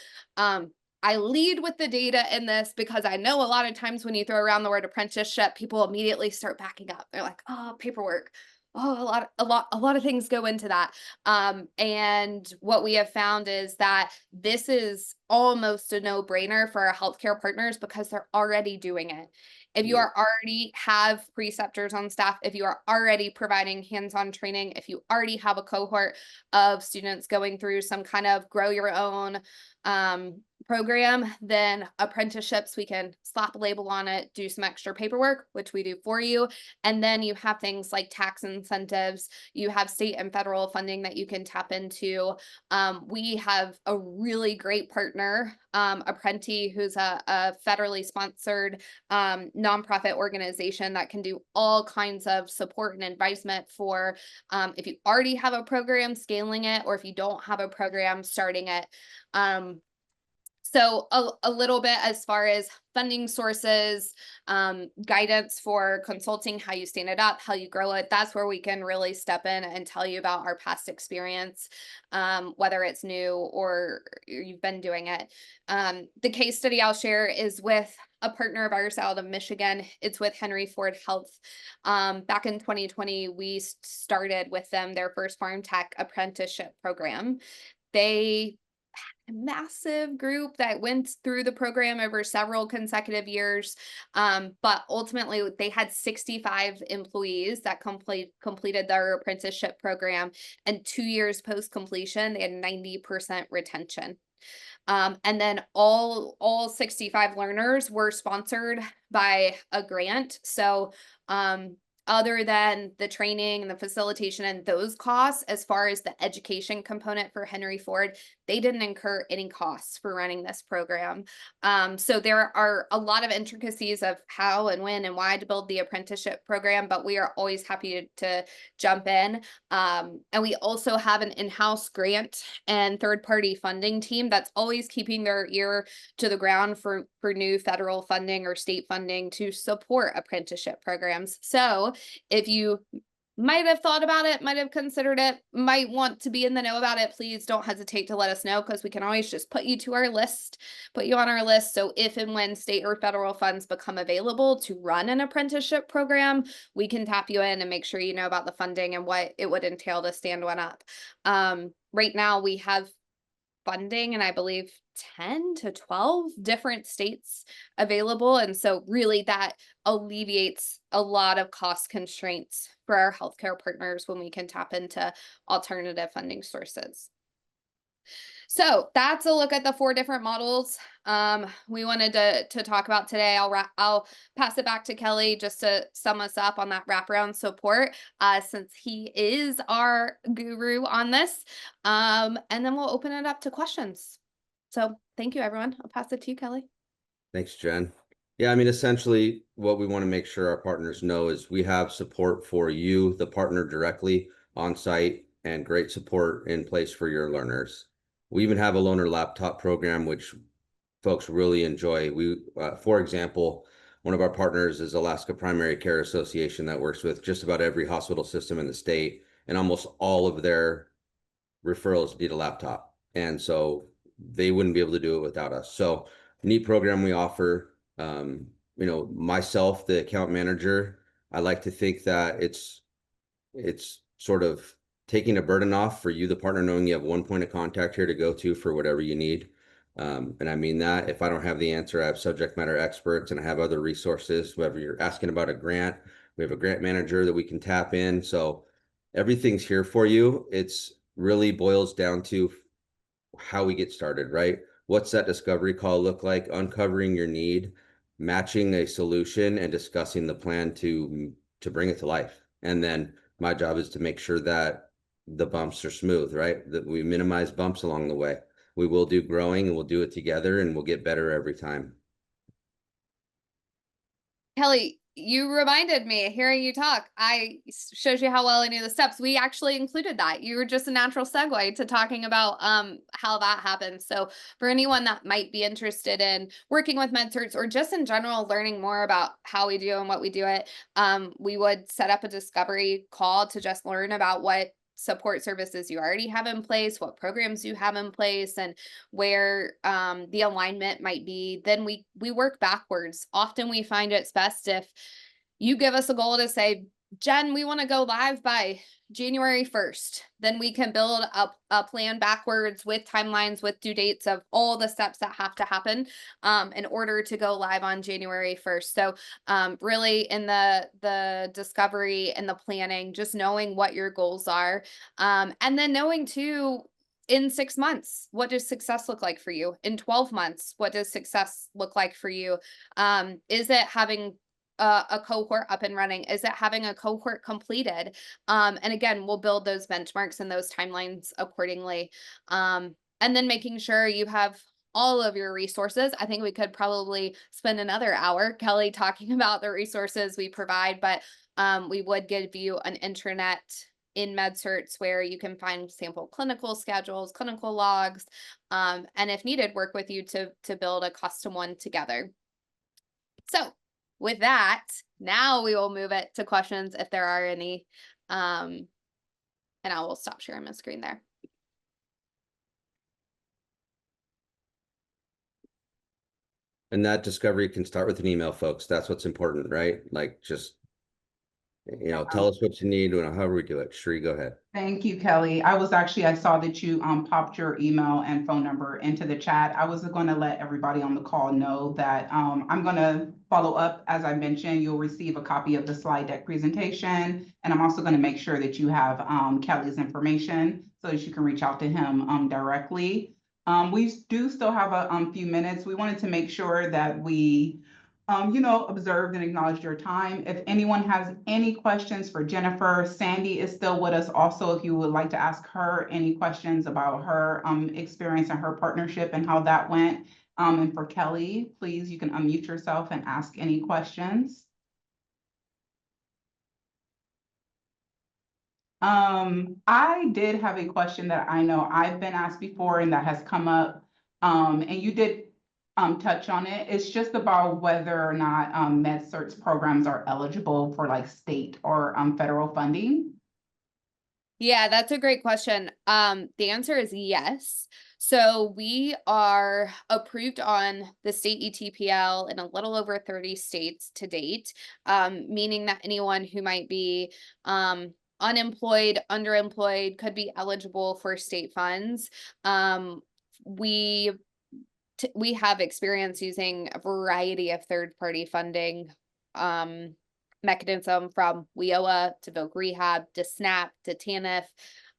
I lead with the data in this because I know a lot of times when you throw around the word apprenticeship, people immediately start backing up. They're like, oh, paperwork. Oh, a lot of things go into that. And what we have found is that this is almost a no-brainer for our healthcare partners because they're already doing it. If you are already have preceptors on staff, if you are already providing hands-on training, if you already have a cohort of students going through some kind of grow your own program, then apprenticeships, we can slap a label on it, do some extra paperwork, which we do for you. And then you have things like tax incentives, you have state and federal funding that you can tap into. We have a really great partner, Apprenti, who's a federally sponsored nonprofit organization that can do all kinds of support and advisement for if you already have a program, scaling it, or if you don't have a program, starting it. So a little bit as far as funding sources, guidance for consulting, how you stand it up, how you grow it. That's where we can really step in and tell you about our past experience, whether it's new or you've been doing it. The case study I'll share is with a partner of ours out of Michigan. It's with Henry Ford Health. Back in 2020, we started with them their first farm tech apprenticeship program. They massive group that went through the program over several consecutive years. But ultimately they had 65 employees that completed their apprenticeship program, and 2 years post completion, they had 90% retention. And then all 65 learners were sponsored by a grant. So, other than the training and the facilitation and those costs, as far as the education component for Henry Ford, they didn't incur any costs for running this program. So there are a lot of intricacies of how and when and why to build the apprenticeship program, but we are always happy to jump in. And we also have an in-house grant and third-party funding team that's always keeping their ear to the ground for new federal funding or state funding to support apprenticeship programs. So if you might have thought about it, might have considered it, might want to be in the know about it, please don't hesitate to let us know, because we can always just put you on our list. So if and when state or federal funds become available to run an apprenticeship program, we can tap you in and make sure you know about the funding and what it would entail to stand one up. Right now we have funding in, I believe, 10 to 12 different states available. And so really that alleviates a lot of cost constraints for our healthcare partners when we can tap into alternative funding sources. So that's a look at the 4 different models we wanted to talk about today. I'll pass it back to Kelly just to sum us up on that wraparound support, since he is our guru on this. And then we'll open it up to questions. So thank you, everyone. I'll pass it to you, Kelly. Thanks, Jen. Yeah, I mean, essentially what we want to make sure our partners know is we have support for you, the partner, directly on site, and great support in place for your learners. We even have a loaner laptop program, which folks really enjoy. For example, one of our partners is Alaska Primary Care Association that works with just about every hospital system in the state, and almost all of their referrals need a laptop. And so they wouldn't be able to do it without us. So neat program we offer. Myself, the account manager, I like to think that it's sort of taking a burden off for you, the partner, knowing you have one point of contact here to go to for whatever you need. And I mean that if I don't have the answer, I have subject matter experts and I have other resources. Whether you're asking about a grant, we have a grant manager that we can tap in. So everything's here for you. It's really boils down to how we get started, right? What's that discovery call look like? Uncovering your need, matching a solution, and discussing the plan to bring it to life. And then my job is to make sure that the bumps are smooth, right? That we minimize bumps along the way. We will do growing and we'll do it together and we'll get better every time. Kelly, you reminded me, hearing you talk, shows you how well I knew the steps. We actually included that. You were just a natural segue to talking about how that happens. So for anyone that might be interested in working with MedCerts or just in general learning more about how we do and what we do it, we would set up a discovery call to just learn about what support services you already have in place, what programs you have in place, and where the alignment might be. Then we work backwards. Often we find it's best if you give us a goal to say, Jen, we want to go live by January 1st. Then we can build up a plan backwards with timelines, with due dates of all the steps that have to happen in order to go live on January 1st. So really in the discovery and the planning, just knowing what your goals are. And then knowing too, in 6 months, what does success look like for you? In 12 months, what does success look like for you? Is it having a cohort up and running? Is it having a cohort completed? And again, we'll build those benchmarks and those timelines accordingly. And then making sure you have all of your resources. I think we could probably spend another hour, Kelly, talking about the resources we provide, but we would give you an intranet in MedCerts where you can find sample clinical schedules, clinical logs, and if needed, work with you to build a custom one together. So with that, now we will move it to questions if there are any. And I will stop sharing my screen there. And that discovery can start with an email, folks. That's what's important, right? Like just, tell us what you need and however we do it. Sheree, go ahead. Thank you, Kelly. I saw that you popped your email and phone number into the chat. I was going to let everybody on the call know that I'm going to follow up. As I mentioned, you'll receive a copy of the slide deck presentation. And I'm also going to make sure that you have Kelly's information so that you can reach out to him directly. We do still have a few minutes. We wanted to make sure that we observed and acknowledged your time. If anyone has any questions for Jennifer, Sandy is still with us also. If you would like to ask her any questions about her experience and her partnership and how that went. And for Kelly, please, you can unmute yourself and ask any questions. I did have a question that I know I've been asked before and that has come up. And you did touch on it. It's just about whether or not MedCerts programs are eligible for like state or federal funding. Yeah, that's a great question. The answer is yes. So we are approved on the state ETPL in a little over 30 states to date, meaning that anyone who might be unemployed, underemployed could be eligible for state funds. we have experience using a variety of third-party funding mechanism, from WIOA to Voc Rehab to SNAP to TANF.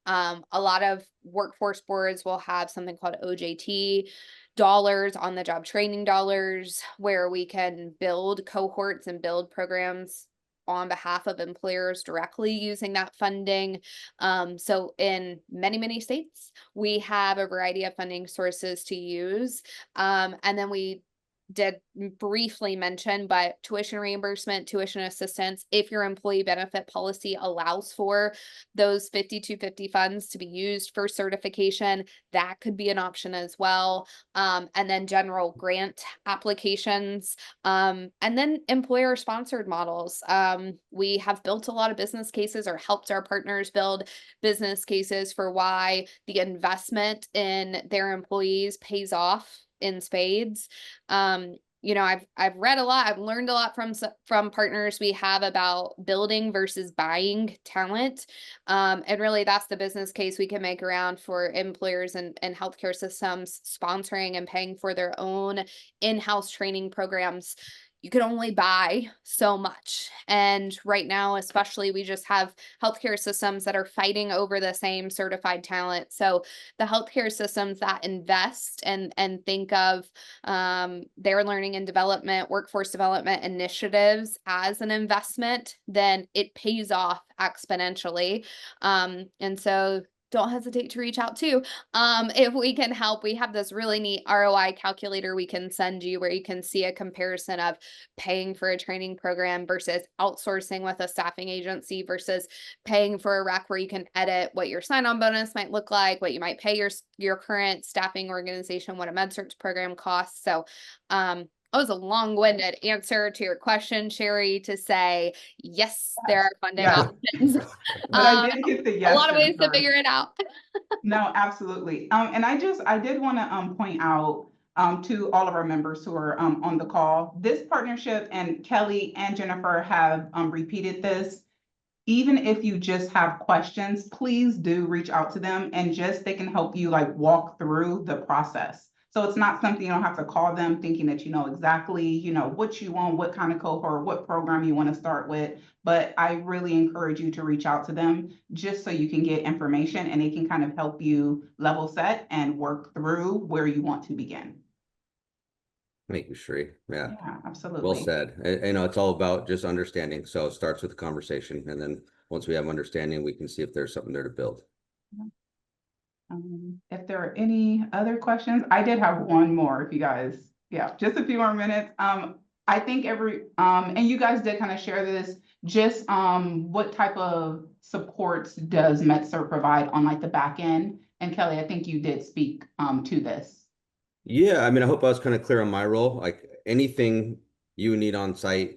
A lot of workforce boards will have something called OJT dollars, on the job training dollars, where we can build cohorts and build programs on behalf of employers directly using that funding. So in many states, we have a variety of funding sources to use. And then we did briefly mention, but tuition reimbursement, tuition assistance, if your employee benefit policy allows for those 5250 funds to be used for certification, that could be an option as well. And then general grant applications, and then employer sponsored models. We have built a lot of business cases, or helped our partners build business cases, for why the investment in their employees pays off in spades. I've read a lot, I've learned a lot from partners we have about building versus buying talent. And really that's the business case we can make around for employers and healthcare systems sponsoring and paying for their own in-house training programs. You can only buy so much. And right now, especially, we just have healthcare systems that are fighting over the same certified talent. So the healthcare systems that invest and think of their learning and development, workforce development initiatives as an investment, then it pays off exponentially. And so don't hesitate to reach out too. If we can help, we have this really neat ROI calculator we can send you, where you can see a comparison of paying for a training program versus outsourcing with a staffing agency versus paying for a rec, where you can edit what your sign-on bonus might look like, what you might pay your current staffing organization, what a MedCerts program costs. So, that was a long-winded answer to your question, Sherry, to say, yes, there are funding options. But I did get the yes. A lot of ways to figure it out. No, absolutely. And I did want to point out to all of our members who are on the call, this partnership, and Kelly and Jennifer have repeated this. Even if you just have questions, please do reach out to them, and they can help you walk through the process. So it's not something you don't have to call them thinking that you know exactly, what you want, what kind of cohort, what program you want to start with. But I really encourage you to reach out to them, just so you can get information, and they can kind of help you level set and work through where you want to begin. Thank you, Sheree. Yeah, absolutely. Well said. It's all about just understanding. So it starts with the conversation, and then once we have understanding, we can see if there's something there to build. If there are any other questions, I did have one more. If you guys, just a few more minutes. I think and you guys did kind of share this, just what type of supports does MedCert provide on the back end? And Kelly, I think you did speak to this. Yeah, I hope I was kind of clear on my role. Anything you need on site,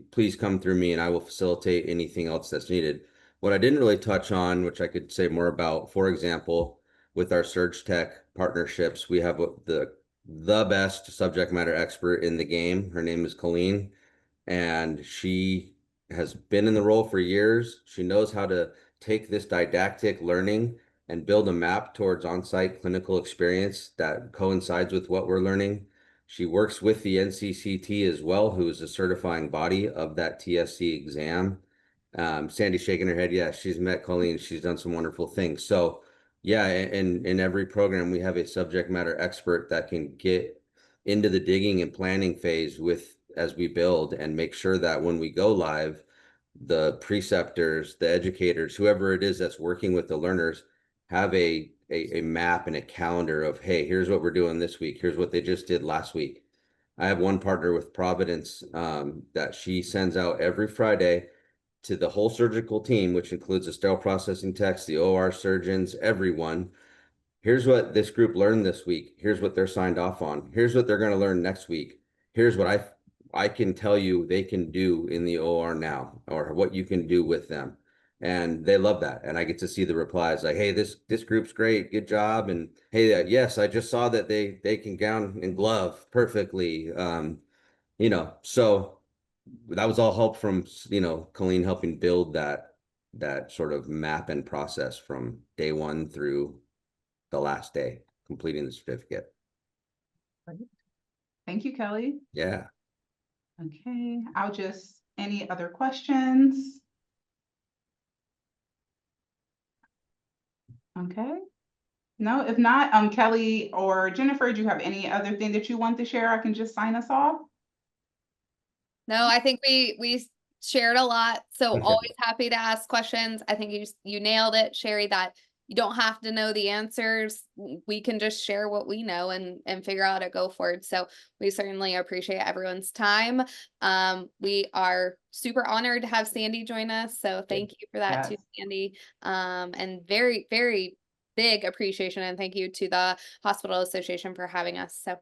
please come through me, and I will facilitate anything else that's needed. What I didn't really touch on, which I could say more about, for example, with our Surge Tech partnerships, we have the best subject matter expert in the game. Her name is Colleen, and she has been in the role for years. She knows how to take this didactic learning and build a map towards on-site clinical experience that coincides with what we're learning. She works with the NCCT as well, who is a certifying body of that TSC exam. Sandy's shaking her head. Yeah, she's met Colleen. She's done some wonderful things. So yeah, in every program, we have a subject matter expert that can get into the digging and planning phase as we build, and make sure that when we go live, the preceptors, the educators, whoever it is that's working with the learners, have a map and a calendar of, hey, here's what we're doing this week. Here's what they just did last week. I have one partner with Providence that she sends out every Friday to the whole surgical team, which includes the sterile processing techs, the OR surgeons, everyone. Here's what this group learned this week. Here's what they're signed off on. Here's what they're going to learn next week. Here's what I can tell you they can do in the OR now, or what you can do with them. And they love that. And I get to see the replies like, hey, this group's great. Good job. And hey, yes, I just saw that they can gown and glove perfectly. So that was all help from, Colleen helping build that sort of map and process from day one through the last day completing the certificate. Thank you, Kelly. Yeah. Okay, any other questions? Okay. No, if not, Kelly or Jennifer, do you have any other thing that you want to share? I can just sign us off. No, I think we shared a lot, so Okay. always happy to ask questions. I think you nailed it, Sherry, that you don't have to know the answers. We can just share what we know and figure out how to go forward. So we certainly appreciate everyone's time. We are super honored to have Sandy join us. So thank you for that too, Yes. Sandy. And very, very big appreciation and thank you to the Hospital Association for having us. So